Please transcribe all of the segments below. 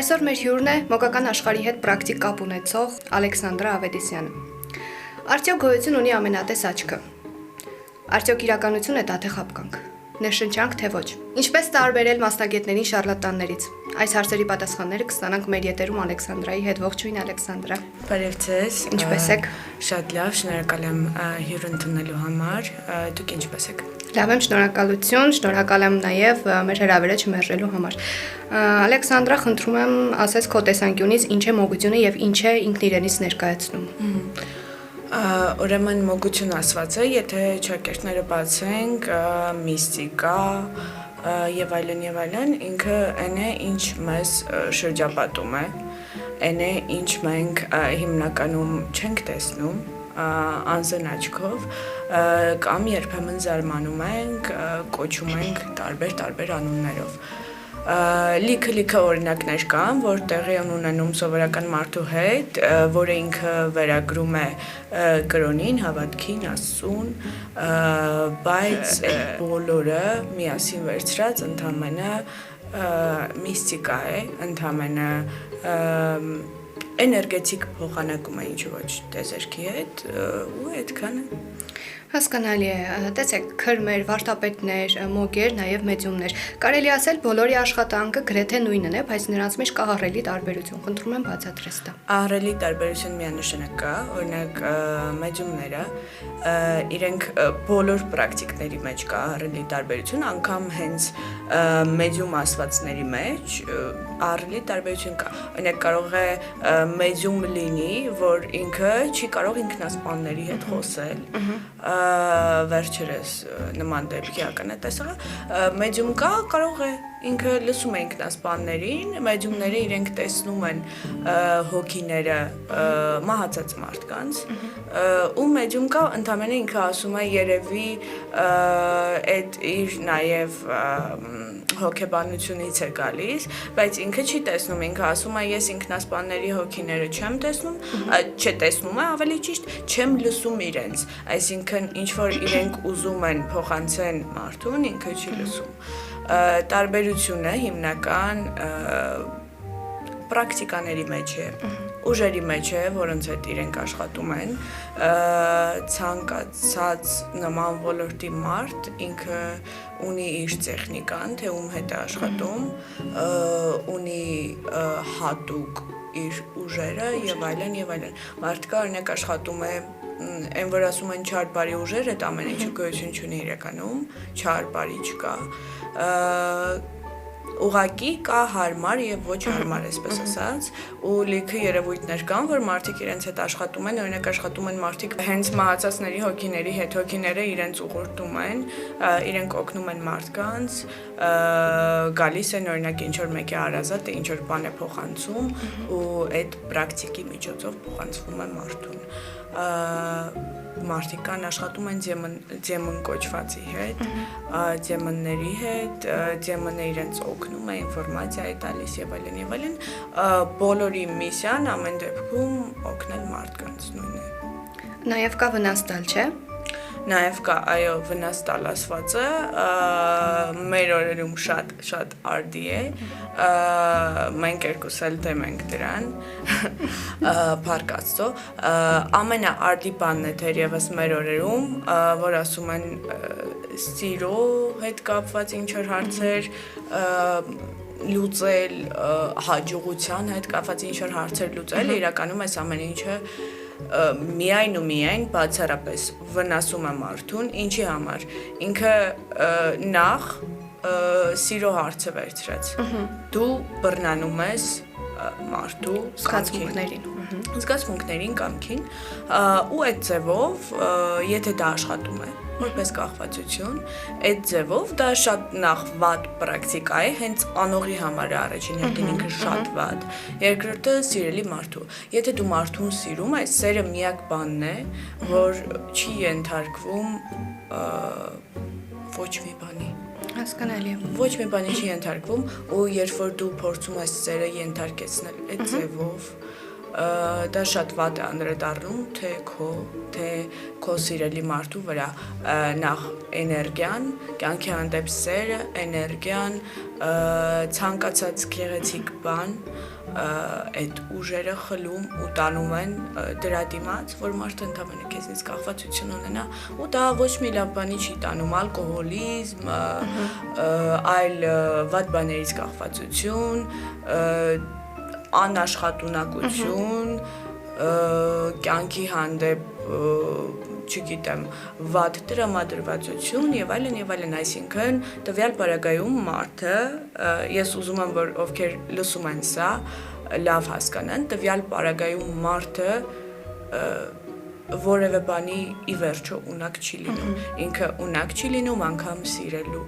Այսօր մեր հյուրն է մոգական աշխարհի հետ պրակտիկ կապ ունեցող Ալեքսանդրա Ավետիսյանը։ Արդյոք գոյություն ունի ամենատես աչքը։ Արդյոք իրականություն է դա թե խաբկանք։ Ներշնչանք թե ոչ։ Ինչպես տարբերել մասնագետներին շարլատաններից։ Այս հարցերի պատասխանները կստանանք մեր եթերում Ալեքսանդրայի հետ։ Ողջույն Ալեքսանդրա։ Բարև ձեզ։ Ինչպե՞ս եք։ Շատ լավ, շնորհակալ եմ հյուր ընդունելու համար։ Դուք ինչպե՞ս եք։ Լավ եմ, շնորհակալություն, շնորհակալ եմ նաև մեր հրավերը չմերժելու համար։ Ալեքսանդրա, խնդրում եմ ասես քո տեսանկյունից ինչ է մոգությունը եւ ինչ է ինքն իրենից ներկայացնում։ Ուրեմն մոգություն ասվածը, եթե ճակերտները բացենք, միստիկա եւ այլն, ինքը այն է, ինչ մեզ շրջապատում է, այն է, ինչ մենք հիմնականում չենք տեսնում անզն աչքով կամ երբեմն զարմանում ենք, կոչում ենք տարբեր անուններով։ Լիքը օրինակներ կան, որ տեղի ունենում սովորական մարդու հետ, որը ինքը վերագրում է կրոնին, հավատքին, Աստծուն, բայց այդ բոլորը միասին վերցրած ընդամենը միստիկա է, ընդամենը էներգետիկ փոխանակում է, ինչ ոչ տեզերքի հետ, ու այդքանը։ Հասկանալի է, տեսեք, քրմեր, վարդապետներ, մոգեր, նաև մեդիումներ։ Կարելի ասել բոլորի աշխատանքը գրեթե նույնն է, բայց նրանց մեջ կա ահռելի տարբերություն։ Խնդրում եմ բացատրես դա։ Ահռելի տարբերություն միանշանակ կա, օրինակ մեդիումները, իրենք բոլոր պրակտիկների մեջ կա ահռելի տարբերություն, անգամ հենց մեդիում ասվածների մեջ ահռելի տարբերություն կա։ Օրինակ կարող է մեդիում լինի, որ ինքը չի կարող ինքնասպանների հետ խոսել, վերջերս նման դեպքի ականատեսը մեդիում կա, կարող է ինքը լսում է ինքնասպաններին, մեդիումները իրենք տեսնում են հոգիները մահացած մարդկանց, ու մեդիում կա ընդամենը ինքը ասում է երևի այդ իր նաև հոգեբանությունից է գալիս, բայց ինքը չի տեսնում, ինքը ասում է ես ինքնասպանների հոգիները չեմ տեսնում, չտեսնում է ավելի ճիշտ, չեմ լսում իրենց, այսինքն ինչ որ իրենք ուզում են փոխանցեն մարդուն, ինքը չի լսում։ Տարբերությունը հիմնական պրակտիկաների մեջ է, ուժերի մեջ է, որոնց հետ իրենք աշխատում են, ցանկացած նման ոլորտի մարդ ինքը ունի իր տեխնիկան, թե ում հետ է աշխատում, ունի հատուկ իր ուժերը եւ այլն։ Մարդկա օրինակ աշխատում է այն որ ասում են չար բարի ուժեր, այդ ամեն ինչը գոյություն չունի իրականում, չար բարի չկա, ուղղակի կա հարմար եւ ոչ հարմար, այսպես ասած, ու լիքը երևույթներ կան, որ մարդիկ իրենց հետ աշխատում են, օրինակ աշխատում են մարդիկ հենց մահացածների հոգիների հետ, հոգիները իրենց ուղղորդում են, իրենք օգնում են մարդկանց, գալիս են օրինակ ինչ որ մեկի հարազատ է, ինչ որ բան է փոխանցում, ու այդ պրակտիկի միջոցով փոխանցվում է մարդուն։ Մարդիկ կան աշխատում են դեմոն կոչվածի հետ, դեմոնների հետ, դեմոնը իրենց օգնում է, ինֆորմացիա է տալիս եւ այլն, բոլորի միսիան ամեն դեպքում օգնել մարդկանց նույնն է։ Նաև կա վնաս տալ, չէ՞։ Նաև կա, այո, վնաս տալ ասվածը, մեր օրերում շատ արդի է, մենք երկուս էլ դեմ ենք դրան, փառք Աստծո, ամենաարդի բանն է թերևս մեր օրերում, որ ասում են սիրո հետ կապված ինչ-որ հարցեր, լուծել, հաջողության հետ կապված ինչ-որ հարցեր լուծել, իրականում այս ամեն ինչը միայն ու միայն բացառապես վնասում է մարդուն, ինչի համար, ինքը նախ սիրո հարցը վերցրեց, դու բռնանում ես մարդու զգացմունքներին, կամքին, ու այդ ձևով, եթե դա աշխատում է, որպես կախվածություն, այդ ձևով դա շատ նախ վատ պրակտիկա է, հենց անողի համար է առաջին հերթին ինքը շատ վատ, երկրորդը սիրելի մարդու, եթե դու մարդուն սիրում ես, սերը միակ բանն է, որ չի ենթարկվում ոչ մի բանի։ Հասկանալի է։ Ոչ մի բանի չի ենթարկվում, ու երբ որ դու փորձում ես սերը ենթարկեցնել այդ ձևով, դա շատ վատ է անդրադառնում թե քո սիրելի մարդու վրա նախ էներգիան, կյանքի հանդեպ սերը, էներգիան, ցանկացած գեղեցիկ բան, այդ ուժերը խլում ու տանում են դրա դիմաց, որ մարդը ընդհանրապես քեզից կախվածություն ունենա, ու դա ոչ մի լավ բանի չի տանում, ալկոհոլիզմ, այլ վատ բաներից կախվածություն, անաշխատունակություն, կյանքի հանդեպ չգիտեմ, վատ տրամադրվածություն եւ այլն, այսինքն տվյալ պարագայում մարդը, ես ուզում եմ, որ ովքեր լսում են սա, լավ հասկանան, տվյալ պարագայում մարդը որևէ բանի ի վերջո ունակ չի լինում, ինքը ունակ չի լինում անգամ սիրելու,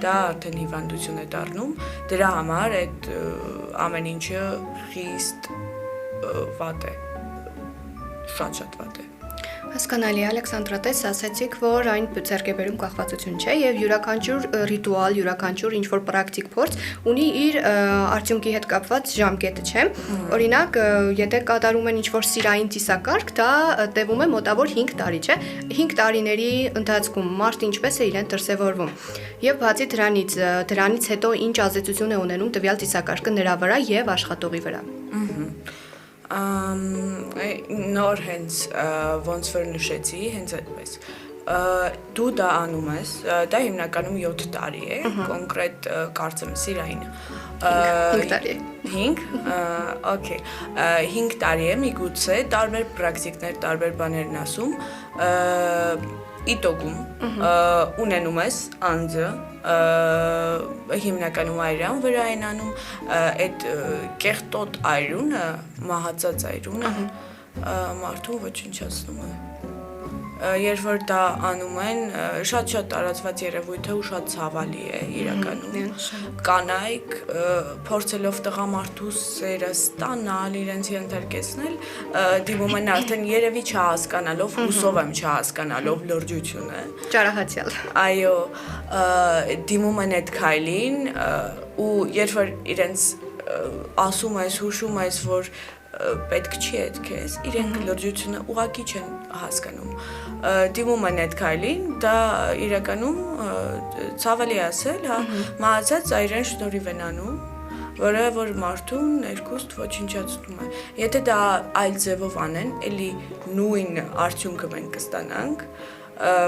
դա արդեն հիվանդություն է դառնում, դրա համար այդ ամեն ինչը խիստ վատ է, շատ վատ է։ Հասկանալի է, Ալեքսանդրա, տես ասացիք, որ այն ձեռքբերում կախվածություն չէ եւ յուրաքանչյուր ռիտուալ, յուրաքանչյուր ինչ-որ պրակտիկ փորձ ունի իր արդյունքի հետ կապված ժամկետը, չէ։ Օրինակ, եթե կատարում են ինչ-որ սիրային ծիսակարգ, դա տևում է մոտավոր 5 տարի, չէ։ 5 տարիների ընթացքում մարդը ինչպես է իրեն դրսևորվում։ Եվ բացի դրանից հետո ինչ ազդեցություն է ունենում տվյալ ծիսակարգը նրա վրա եւ աշխատողի վրա։ Նոր հենց ոնց որ նշեցի, հենց այդպես դու դա անում ես, դա հիմնականում 7 տարի է, կոնկրետ կարծեմ սիրային 5 տարի է։ 5, օքեյ, 5 տարի է, միգուցե տարբեր պրակտիկներ, տարբեր բաներն ասում, իտոգում ունենում ես անձը, հիմնականում այրան վրա են անում, այդ կեղտոտ այրունը, մահացած այրունը մարդուն ոչնչացնում է։ Երբ որ դա անում են, շատ տարածված երևույթ է ու շատ ցավալի է իրականում։ Կանայք փորձելով տղամարդու սերը ստանալ, իրենց ենթարկեցնել, դիմում են արդեն երևի չհասկանալով, հուսով եմ չհասկանալով լրջությունը։ Ճարահացյալ։ Այո, դիմում են այդ քայլին ու երբ որ իրենց ասում ես, հուշում ես, որ պետք չի այդ քեզ, իրենք լրջությունը ուղղակի չեն հասկանում։ Դիմում են այդ քայլին, դա իրականում ցավալի ասել, հա, մահացած այրեն շնորհիվ են անում, որը որ մարդուն ներքուստ ոչնչացնում է։ Եթե դա այլ ձևով անեն, էլի նույն արդյունքը մենք կստանանք,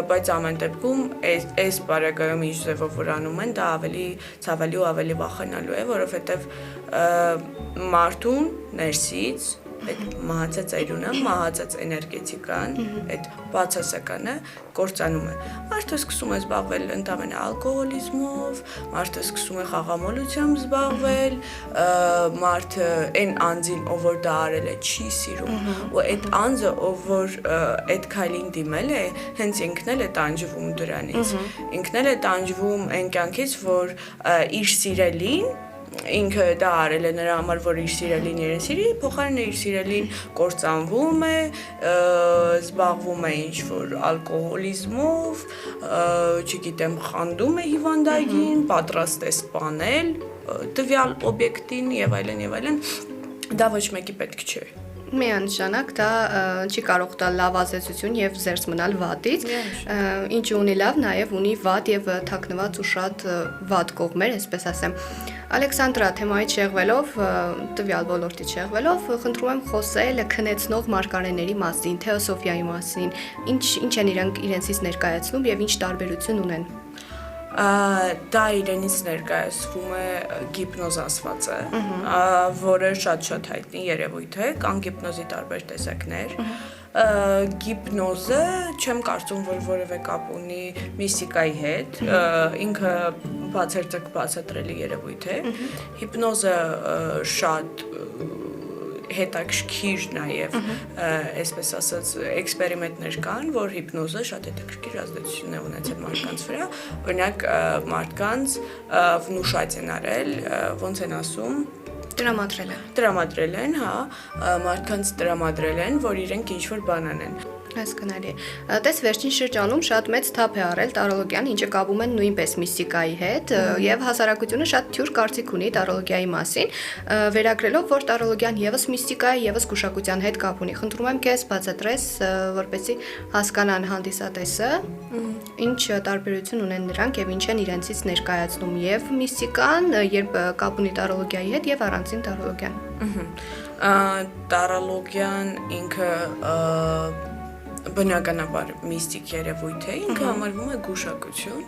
բայց ամեն դեպքում այս բարակայում ինչ ձևով որ անում են, դա ավելի ցավալի ու ավելի վախենալու է, որովհետև մարդուն ներսից այդ մահացած այրունը, մահացած էներգետիկան, այդ բացասականը կործանում է։ Մարդը սկսում է զբաղվել ընդամենը ալկոհոլիզմով, մարդը սկսում է խաղամոլությամբ զբաղվել, մարդը այն անձին, ով որ դա արել է, չի սիրում, ու այդ անձը, ով որ այդ քայլին դիմել է, հենց ինքն էլ է տանջվում դրանից։ Ինքն էլ է տանջվում այն կյանքից, որ իր սիրելին ինքը դա արել է նրա համար, որ իր սիրելին երեսիրի, փոխարենը իր սիրելին կործանվում է, զբաղվում է ինչ-որ ալկոհոլիզմով, չգիտեմ, խանդում է հիվանդագին, պատրաստ է սպանել տվյալ օբյեկտին եւ այլն, դա ոչ մեկի պետք չէ։ Միանշանակ դա չի կարող տալ լավ ազդեցություն եւ զերծ մնալ վատից, ինչը ունի լավ, նաեւ ունի վատ եւ թաքնված ու շատ վատ կողմեր, այսպես ասեմ։ Ալեքսանդրա, թեմայից շեղվելով, տվյալ ոլորտից շեղվելով, խնդրում եմ խոսել քնեցնող մարգարեների մասին, թեոսոֆիայի մասին, ինչ են իրենք իրենցից ներկայացնում եւ ինչ տարբերություն ունեն։ Դա իրենից ներկայացվում է գիպնոզ ասվածը, որը շատ հայտնի երևույթ է, կան գիպնոզի տարբեր տեսակներ։ Գիպնոզը չեմ կարծում, որ որևէ կապ ունի միստիկայի հետ, ինքը բացարձակ բացատրելի երևույթ է։ Հիպնոզը շատ հետաքրքիր նաև, այսպես ասած, էքսպերիմենտներ կան, որ հիպնոզը շատ հետաքրքիր ազդեցություն է ունեցել մարդկանց վրա, օրինակ մարդկանց վնուշած են արել, ոնց են ասում, տրամադրել են, հա, մարդկանց տրամադրել են, որ իրենք ինչ-որ բան անեն։ Հասկանալի է։ Տես վերջին շրջանում շատ մեծ թափ է առել տարոլոգիան, ինչը կապում են նույնպես միստիկայի հետ, եւ հասարակությունը շատ թյուր կարծիք ունի տարոլոգիայի մասին, վերագրելով, որ տարոլոգիան եւս միստիկա է, եւս գուշակության հետ կապ ունի։ Խնդրում եմ քեզ բացատրես, որպեսզի հասկանան հանդիսատեսը, ինչ տարբերություն ունեն նրանք եւ ինչ են իրենցից ներկայացնում եւ միստիկան, երբ կապ ունի տարոլոգիայի հետ եւ առանցին տարոլոգիան։ Տարոլոգիան ինքը բնականաբար միստիկ երևույթ է, ինքը համարվում է գուշակություն։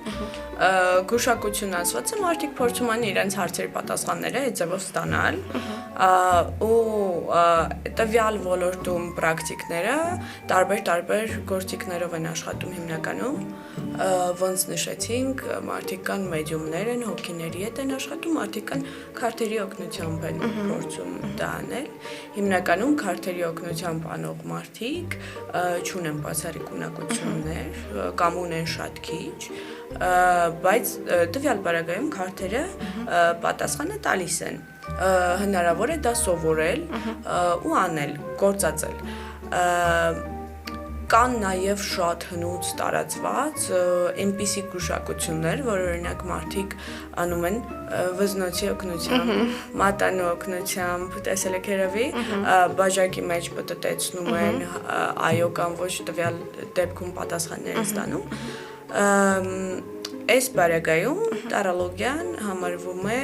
Գուշակություն ասված է, մարդիկ փորձում են իրենց հարցերի պատասխանները այդ ձևով ստանալ, ու տվյալ ոլորտում պրակտիկները տարբեր գործիքներով են աշխատում հիմնականում, ոնց նշեցինք, մարդիկ կան մեդիումներ են, հոգիների հետ են աշխատում, մարդիկ կան քարտերի օգնությամբ են փորձում դա անել։ Հիմնականում քարտերի օգնությամբ անող մարդիկ չունեն բացառիկ ունակություններ կամ ունեն շատ քիչ, բայց տվյալ պարագայում քարտերը պատասխանը տալիս են։ Հնարավոր է դա սովորել ու անել, գործածել։ Կան նաև շատ հնուց տարածված այնպիսի գուշակություններ, որ օրինակ մարդիկ անում են վզնոցի օգնությամբ, մատանու օգնությամբ, տեսել եք երևի, բաժակի մեջ պտտեցնում են, այո կամ ոչ տվյալ դեպքում պատասխաններ են ստանում։ Այս բարակայում տարոլոգիան համարվում է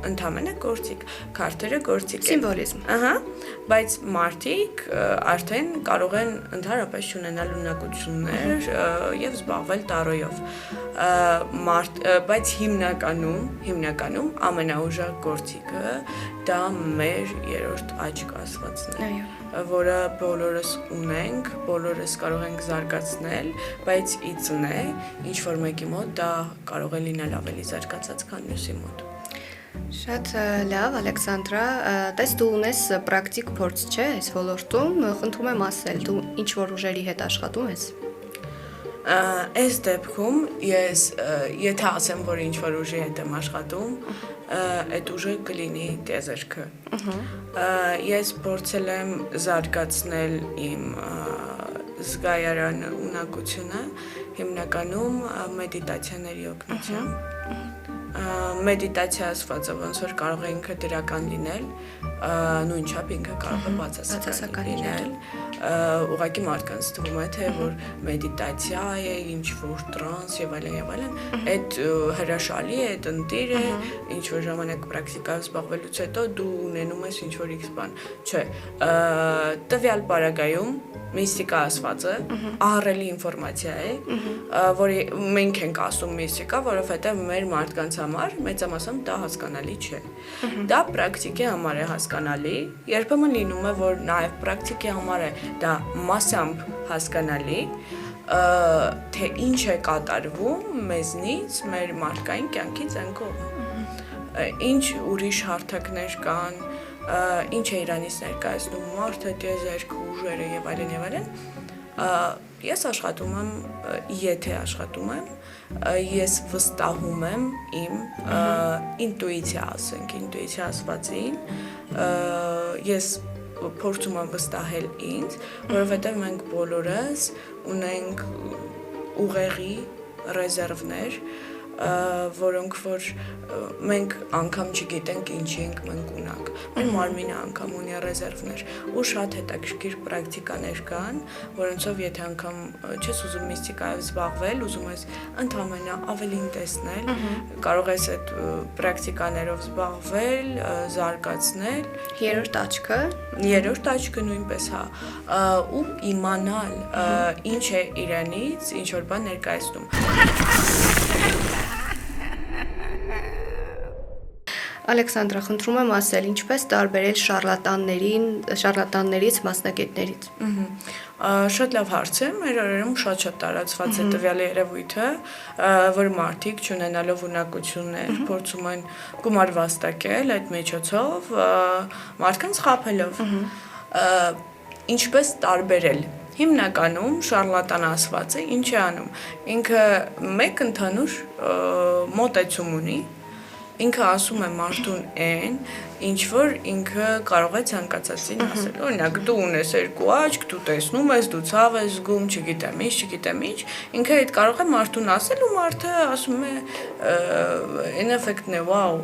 ընդհանրապես գործիք, քարտերը գործիք են։ Սիմվոլիզմ։ Ահա, բայց մարդիկ արդեն կարող են ընդհանրապես ունենալ ունակություններ եւ զբաղվել տարոյով։ Բայց հիմնականում ամենաուժեղ գործիքը դա մեր երրորդ աչք ասվածն է, որը բոլորս ունենք, բոլորս կարող ենք զարգացնել, բայց իծն է, ինչ որ մեկի մոտ դա կարող է լինել ավելի զարգացած, քան մյուսի մոտ։ Շատ լավ, Ալեքսանդրա, տես դու ունես պրակտիկ փորձ, չէ՞, այս ոլորտում, խնդրում եմ ասել, դու ինչ որ ուժերի հետ աշխատում ես։ Այս դեպքում ես եթե ասեմ, որ ինչ որ ուժի հետ եմ աշխատում, այդ ուժը կլինի տիեզերքը։ Ես փորձել եմ զարգացնել իմ զգայարան ունակությունը հիմնականում մեդիտացիաների օգնությամբ։ Մեդիտացիա ասվածը ոնց որ կարող է ինքը դրական լինել, նույնչափ ինքը կարող է բացասական լինել, ուղղակի մարդկանց թվում է, թե որ մեդիտացիա է, ինչ որ տրանս եւ այլն, այդ հրաշալի է, այդ ընտիր է, ինչ որ ժամանակ պրակտիկայով զբաղվելուց հետո դու ունենում ես ինչ որ X բան, չէ, տվյալ պարագայում միստիկա ասվածը ահռելի ինֆորմացիա է, որի մենք ենք ասում միստիկա, որովհետև մեր մարդկանց համար մեծամասամբ դա հասկանալի չէ։ Դա պրակտիկի համար է հասկանալի, երբեմն լինում է, որ նաև պրակտիկի համար է դա մասամբ հասկանալի, թե ինչ է կատարվում մեզնից, մեր մարդկային կյանքից այն կողմը։ Ինչ ուրիշ հարթակներ կան, ինչ է իրանից ներկայացնում մարդը, տիեզերքը, ուժերը եւ այլն, ես աշխատում եմ, եթե աշխատում եմ, ես վստահում եմ իմ ինտուիցիա, ասենք, ինտուիցիա ասվածին, ես փորձում եմ վստահել ինձ, որովհետեւ մենք բոլորս ունենք ուղեղի ռեզերվներ, որոնք որ մենք անգամ չգիտենք ինչի ենք մենք ունակ։ Մեր մարմինը անգամ ունի ռեզերվներ ու շատ հետաքրքիր պրակտիկաներ կան, որոնցով եթե անգամ չես ուզում միստիկայով զբաղվել, ուզում ես ընդհանրապես ավելին տեսնել, կարող ես այդ պրակտիկաներով զբաղվել, զարգացնել։ Երրորդ աչքը նույնպես, հա, ու իմանալ ինչ է իրանից, ինչ որ բան ներկայացնում։ Ալեքսանդրա, խնդրում եմ ասել, ինչպես տարբերել շարլատաններից, մասնագետներից։ Շատ լավ հարց է, մեր օրերում շատ տարածված է տվյալ երևույթը, որ մարդիկ չունենալով ունակություններ փորձում են գումար վաստակել այդ միջոցով, մարդկանց խաբելով։ Ինչպես տարբերել։ Հիմնականում շարլատան ասվածը ինչ է անում։ Ինքը մեկ ընդհանուր մոտեցում ունի, ինքը ասում է մարդուն այն, ինչ որ ինքը կարող է ցանկացածին ասել։ Օրինակ, դու ունես երկու աչք, դու տեսնում ես, դու ցավ ես զգում, չգիտեմ ինչ, ինքը այդ կարող է մարդուն ասել ու մարդը ասում է այն էֆեկտն է, վաու,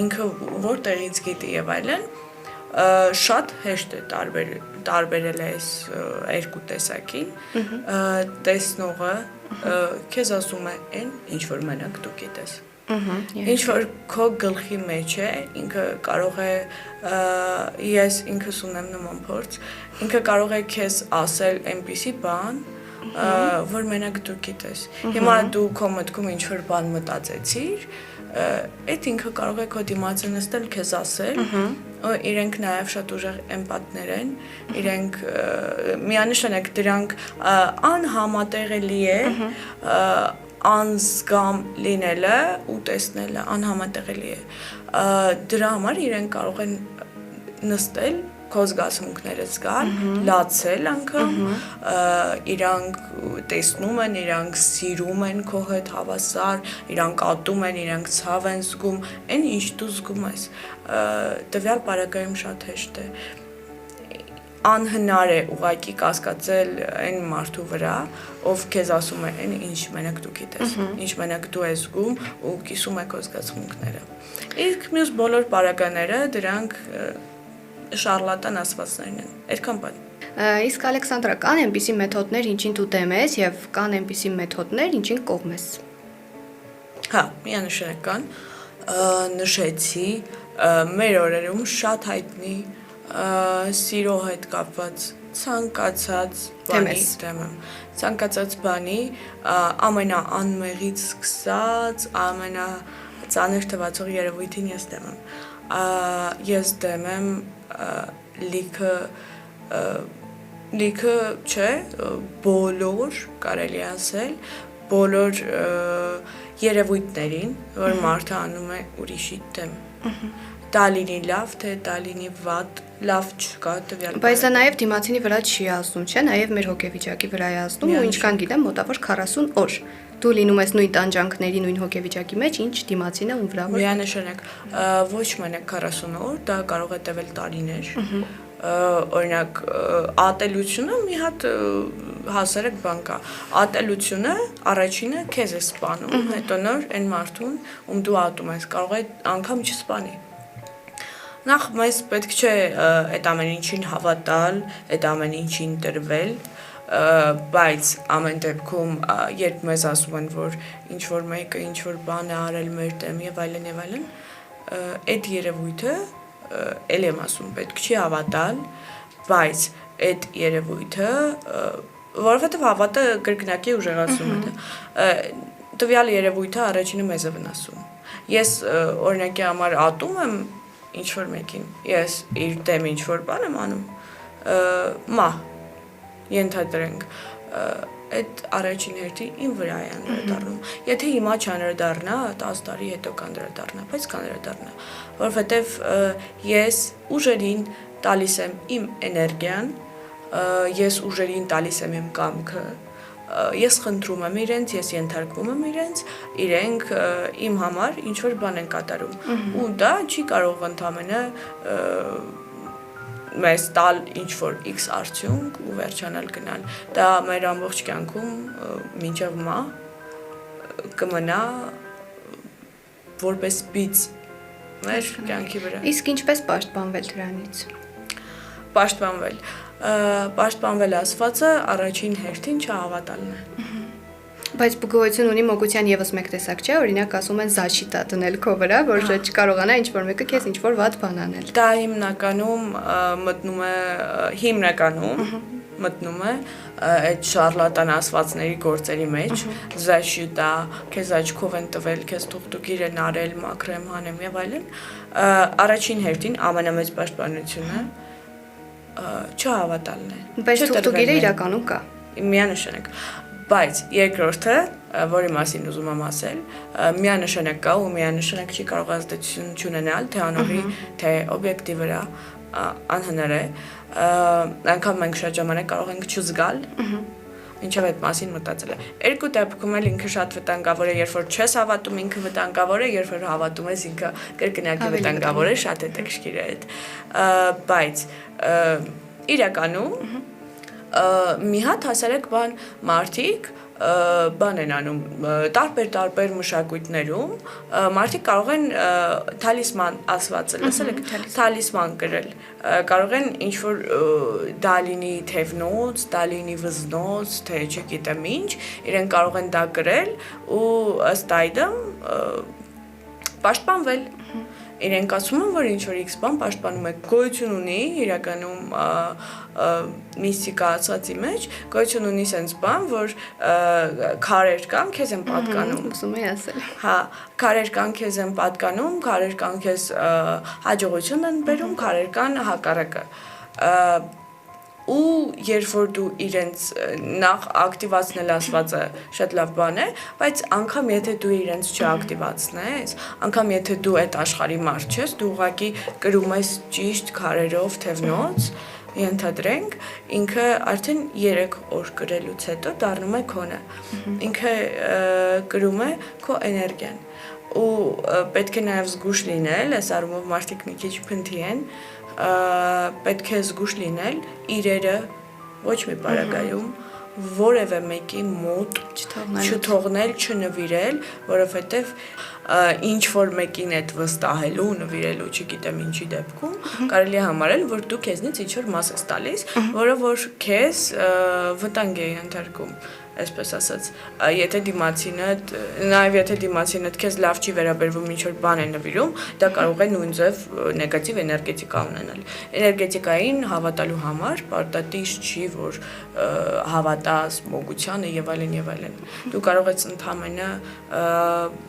ինքը որտեղից գիտի եւ այլն, շատ հեշտ է տարբերել այս երկու տեսակին, տեսնողը քեզ ասում է այն, ինչ որ մենակ դու գիտես։ Ինչ որ քո գլխի մեջ է, ինքը կարող է ես ինքս ունեմ նման փորձ, ինքը կարող է քեզ ասել այնպիսի բան, որ մենակ դու գիտես։ Հիմա դու քո մտքում ինչ որ բան մտածեցիր, այդ ինքը կարող է քո դիմացը նստել քեզ ասել, իրենք նաև շատ ուժեղ էմպաթներ են, իրենք միանշանակ դրանք անհամատեղելի է անզգամ լինելը ու տեսնելը անհամատեղելի է։ Դրա համար իրենք կարող են նստել, քո զգացմունքները զգալ, լացել անգամ, իրանք տեսնում են, իրանք սիրում են քո հետ հավասար, իրանք ատում են, իրանք ցավ են զգում, այն ինչ դու զգում ես։ Տվյալ պարագայում շատ հեշտ է։ Անհնար է ուղղակի կասկածել այն մարդու վրա, ով քեզ ասում է այն, ինչ մենակ դու գիտես, ինչ մենակ դու ես զգում ու կիսում է քո զգացմունքները։ Իսկ մյուս բոլոր պարագաները դրանք շարլատան ասվածներն են։ Այդքան բան։ Իսկ Ալեքսանդրա, կան այնպիսի մեթոդներ, ինչին դու դեմ ես եւ կան այնպիսի մեթոդներ, ինչին կողմ ես։ Հա, միանշանակ կան։ Նշեցի մեր օրերում շատ հայտնի սիրո հետ կապված ցանկացած բանի դեմ եմ։ Ցանկացած բանի ամենաանմեղից սկսած, ամենածանր թվացող երևույթին ես դեմ եմ։ Ես դեմ եմ լիքը չէ, բոլոր կարելի ասել, բոլոր երևույթներին, որ մարդը անում է ուրիշի դեմ։ Դա լինի լավ, թե դա լինի վատ, լավ չկա տվյալ։ Բայց դա նաև դիմացինի վրա չի ազդում, չէ՞, նաև մեր հոգեվիճակի վրա է ազդում ու ինչքան գիտեմ, մոտավոր 40 օր դու լինում ես նույն տանջանքների, նույն հոգեվիճակի մեջ, ինչ դիմացինը ում վրա։ Միանշանակ, ոչ մենակ 40 օր, դա կարող է տևել տարիներ։ Օրինակ, ատելությունը մի հատ հասարակ բան կա։ Ատելությունը առաջինը քեզ է սպանում, հետո նոր այն մարդուն, ում դու ատում ես, կարող է անգամ չսպանի։ Նախ մեզ պետք չէ այդ ամեն ինչին հավատալ, այդ ամեն ինչին տրվել, բայց ամեն դեպքում երբ մեզ ասում են, որ ինչ որ մեկը ինչ որ բան է արել մեր դեմ եւ այլն, այդ երևույթը էլ եմ ասում, պետք չի հավատալ, բայց այդ երևույթը, որովհետեւ հավատը կրկնակի ուժեղացում է, տվյալ երևույթը առաջինը մեզ է վնասում։ Ես օրինակի համար ատում եմ ինչ որ մեկին, ես իր դեմ ինչ որ բան եմ անում, մահ, ենթադրենք, այդ առաջին հերթին իմ վրա է անդրադառնում։ Եթե հիմա չանդրադառնա, 10 տարի հետո կանդրադառնա, բայց կանդրադառնա, որովհետև ես ուժերին տալիս եմ իմ էներգիան, ես ուժերին տալիս եմ իմ կամքը, ես խնդրում եմ իրենց, ես ենթարկվում եմ իրենց, իրենք իմ համար ինչ որ բան են կատարում։ Ու դա չի կարող ընդամենը մեզ տալ ինչ որ X արդյունք ու վերջանալ գնալ։ Դա մեր ամբողջ կյանքում մինչև մահ կմնա որպես բիծ մեր կյանքի վրա։ Իսկ ինչպես պաշտպանվել դրանից։ Պաշտպանվել ասվածը առաջին հերթին չհավատալն է։ Բայց գոյություն ունի մոգության եւս մեկ տեսակ, չէ՞, օրինակ ասում են զաշիտա դնել քո վրա, որ չկարողանա ինչ որ մեկը քեզ ինչ որ վատ բան անել։ Դա հիմնականում մտնում է այդ շարլատան ասվածների գործերի մեջ, զաշիտա, քեզ աչքով են տվել, քեզ թուղթուկիր են արել, մաքրեմ, հանեմ եւ այլն։ Առաջին հերթին ամենամեծ պաշտպանությունը չհավատալն է։ Բայց թուղթուկիրը իրականում կա։ Միանշանակ։ Բայց երկրորդը, որի մասին ուզում եմ ասել, միանշանակ կա ու միանշանակ չի կարող ազդեցություն չունենալ թե անողի, թե օբյեկտի վրա, անհնար է, անգամ մենք շատ ժամանակ կարող ենք չզգալ, ինչև այդ մասին մտածել է։ Երկու դեպքում էլ ինքը շատ վտանգավոր է, երբ որ չես հավատում, ինքը վտանգավոր է, երբ որ հավատում ես, ինքը կրկնակի վտանգավոր է, շատ հետաքրքիր է այդ։ Բայց իրականում մի հատ հասարակ բան մարդիկ բան են անում տարբեր մշակույթներում մարդիկ կարող են թալիսման ասվածը լսել եք թալիսման կրել կարող են ինչ որ դա լինի թևնոց, դա լինի վզնոց, թե չգիտեմ ինչ, իրեն կարող են դա կրել ու ըստ այդմ պաշտպանվել իրենք ասում են, որ ինչ-որ X բան պաշտպանում է, գոյություն ունի իրականում միստիկա ասածի մեջ, գոյություն ունի sense բան, որ քարեր կան, քեզ են պատկանում։ Ուսում եմ ասել։ Հա, քարեր կան, քեզ են պատկանում, քարեր կան, քեզ հաջողություն են բերում, քարեր կան հակառակը։ Ու երբ որ դու իրենց նախ ակտիվացնել ասվածը շատ լավ բան է, բայց անգամ եթե դու իրենց չակտիվացնես, անգամ եթե դու այդ աշխարհի մարդ ես, դու ուղղակի կրում ես ճիշտ քարերով թևնոց, ենթադրենք, ինքը արդեն 3 օր կրելուց հետո դառնում է քոնը։ Ինքը կրում է քո էներգիան։ Ու պետք է նաև զգուշ լինել, այս առումով մարդիկ մի քիչ փնթի են, պետք է զգուշ լինել իրերը ոչ մի պարագայում որևէ մեկի մոտ չթողնել, չնվիրել, որովհետև ինչ որ մեկին այդ վստահելու, նվիրելու, չգիտեմ ինչի դեպքում, կարելի է համարել, որ դու քեզնից ինչ որ մաս ես տալիս, որը որ քեզ վտանգ է ենթարկում, այսպես ասած, եթե դիմացինդ, նաև եթե դիմացինդ քեզ լավ չի վերաբերվում, ինչ որ բան է նվիրում, դա կարող է նույն ձև նեգատիվ էներգետիկա ունենալ։ Էներգետիկային հավատալու համար պարտադիր չի, որ հավատաս մոգությանը եւ այլն եւ այլն։ Դու կարող ես ընդհանրապես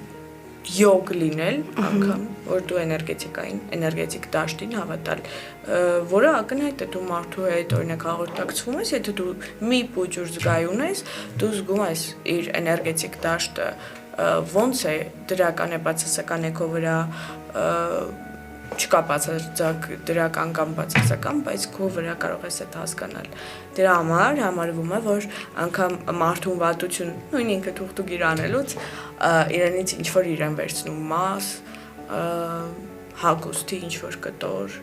յոգ լինել անգամ, որ դու էներգետիկ դաշտին հավատալ, որը ակնհայտ է դու մարդու հետ օրինակ հաղորդակցվում ես, եթե դու մի փոքր զգայուն ես, դու զգում ես իր էներգետիկ դաշտը ոնց է դրական է բացասական է քո վրա չկա բացարձակ դրական կամ բացասական, բայց քո վրա կարող ես այդ հասկանալ։ Դրա համար համարվում է, որ անգամ մարդուն վատություն, նույն ինքը թուղթուգիր անելուց իրենից ինչ որ իրեն վերցնում մաս, հագուստի ինչ որ կտոր,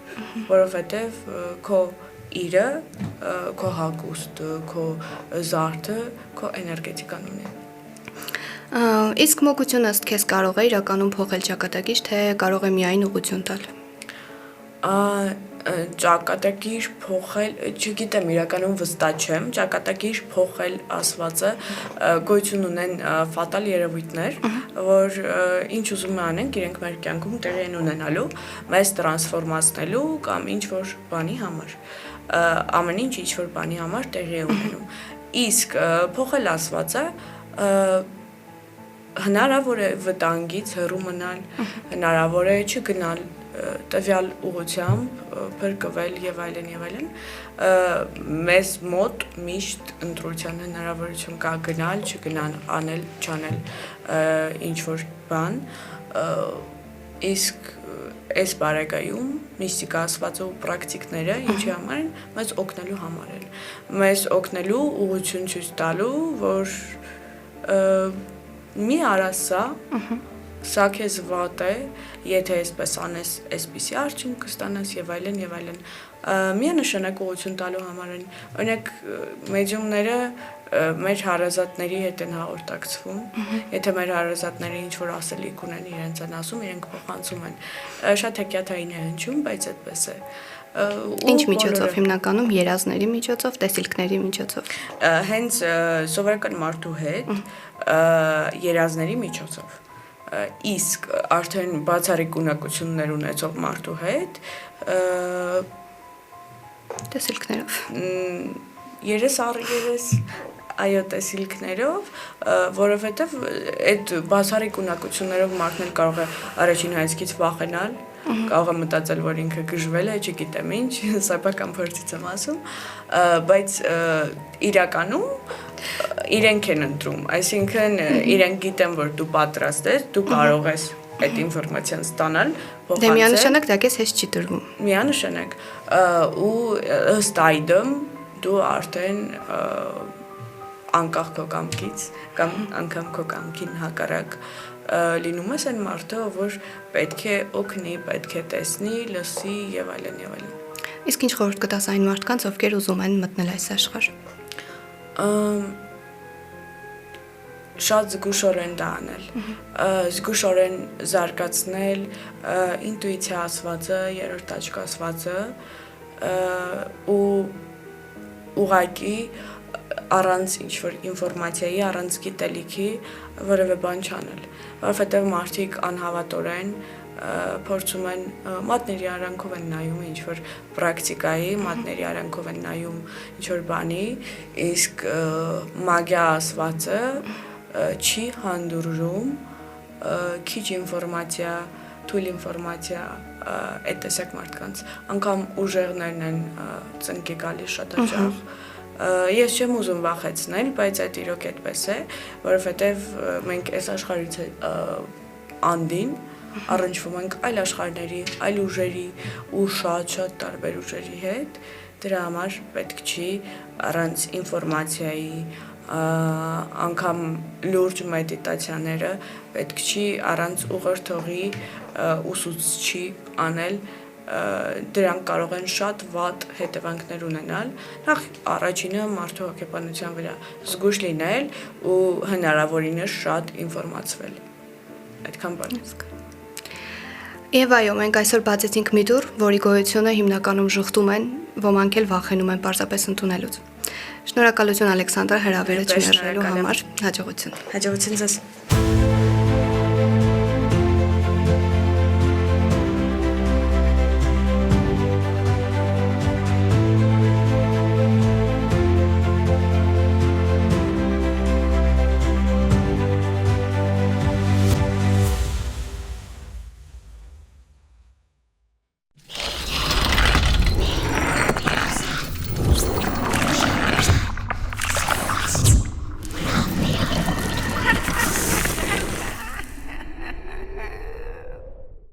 որովհետև քո իրը, քո հագուստը, քո զարդը, քո էներգետիկան ունի։ Իսկ մոգությունը ըստ քեզ կարող է իրականում փոխել ճակատագիր, թե կարող է միայն ուղղություն տալ։ Ճակատագիր փոխել, չգիտեմ, իրականում վստահ չեմ, ճակատագիր փոխել ասվածը գոյություն ունեն ֆատալ երևույթներ, որ ինչ ուզում անենք, իրենք մեր կյանքում տեղի են ունենալու, մեզ տրանսֆորմացնելու կամ ինչ որ բանի համար։ Ամեն ինչ ինչ որ բանի համար տեղի է ունենում։ Իսկ փոխել ասվածը հնարավոր է վտանգից հեռու մնալ, հնարավոր է չգնալ տվյալ ուղղությամբ փրկվել եւ այլն, մեզ մոտ միշտ ընտրության հնարավորություն կա գնալ, չգնալ, անել, չանել ինչ որ բան, իսկ այս բարեկայում միստիկա ասվածը ու պրակտիկները ինչի համար են, մեզ օգնելու համար են, մեզ օգնելու ուղղություն ցույց տալու, որ մի արա սա քեզ վատ է, եթե այսպես անես, այսպիսի արդյունք կստանաս եւ այլն եւ այլն։ Միանշանակ ուղղություն տալու համար են։ Օրինակ մեդիումները մեր հարազատների հետ են հաղորդակցվում։ Եթե մեր հարազատները ինչ որ ասելիք ունեն, իրենց են ասում, իրենք փոխանցում են։ Շատ հեքիաթային է հնչում, բայց այդպես է։ Ինչ միջոցով հիմնականում երազների միջոցով, տեսիլքների միջոցով։ Հենց սովորական մարդու հետ երազների միջոցով։ Իսկ արդեն բացառիկ ունակություններ ունեցող մարդու հետ տեսիլքներով։ Երես առ երես այո տեսիլքներով, որովհետև այդ բացառիկ ունակություններով մարդն կարող է առաջին հայացքից վախենալ, կարող է մտածել, որ ինքը գժվել է, չգիտեմ ինչ, սեփական փորձից եմ ասում, բայց իրականում իրենք են ընտրում, այսինքն իրենք գիտեն, որ դու պատրաստ ես, դու կարող ես այդ ինֆորմացիան ստանալ, փոխանցել։ Դե միանշանակ դա քեզ հեշտ չի տրվում։ Միանշանակ ու ըստ այդմ դու արդեն անկախ քո կամքից կամ անգամ քո կամքին հակառակ լինում ես այն մարդը, որ պետք է օգնի, պետք է տեսնի, լսի եւ այլն եւ այլն։ Իսկ ինչ խորհուրդ կտաս այն մարդկանց, ովքեր ուզում են մտնել այս աշխարհ։ Շատ զգուշորեն դա անել, զգուշորեն զարգացնել ինտուիցիա ասվածը, երրորդ աչք ասվածը ու ուղղակի առանց ինչ-որ ինֆորմացիայի, առանց գիտելիքի որևէ բան չանել, որովհետև մարդիկ անհավատորեն փորձում են մատների արանքով են նայում ինչ-որ պրակտիկայի, մատների արանքով են նայում ինչ-որ բանի, իսկ մագիա ասվածը չի հանդուրժում քիչ ինֆորմացիա, թույլ ինֆորմացիա այդ տեսակ մարդկանց, անգամ ուժեղներն են ծնկի գալիս շատ հաճախ։ Ես չեմ ուզում վախեցնել, բայց այդ իրոք այդպես է, որովհետև մենք այս աշխարհից անդին առնչվում ենք այլ աշխարհների, այլ ուժերի ու շատ տարբեր ուժերի հետ, դրա համար պետք չի առանց ինֆորմացիայի, անգամ լուրջ մեդիտացիաները պետք չի առանց ուղղորդողի ուսուցչի անել, դրանք կարող են շատ վատ հետևանքներ ունենալ, նախ առաջինը մարդու հոգեբանության վրա զգույշ լինել ու հնարավորինս շատ ինֆորմացվել, այդքան բան։ Եվ այո, մենք այսօր բացեցինք մի դուռ, որի գոյությունը հիմնականում ժխտում են, ոմանք էլ վախենում են պարզապես ընդունելուց։ Շնորհակալություն Ալեքսանդրա հրավերը չներժելու համար, հաջողություն։ Հաջողություն ձեզ։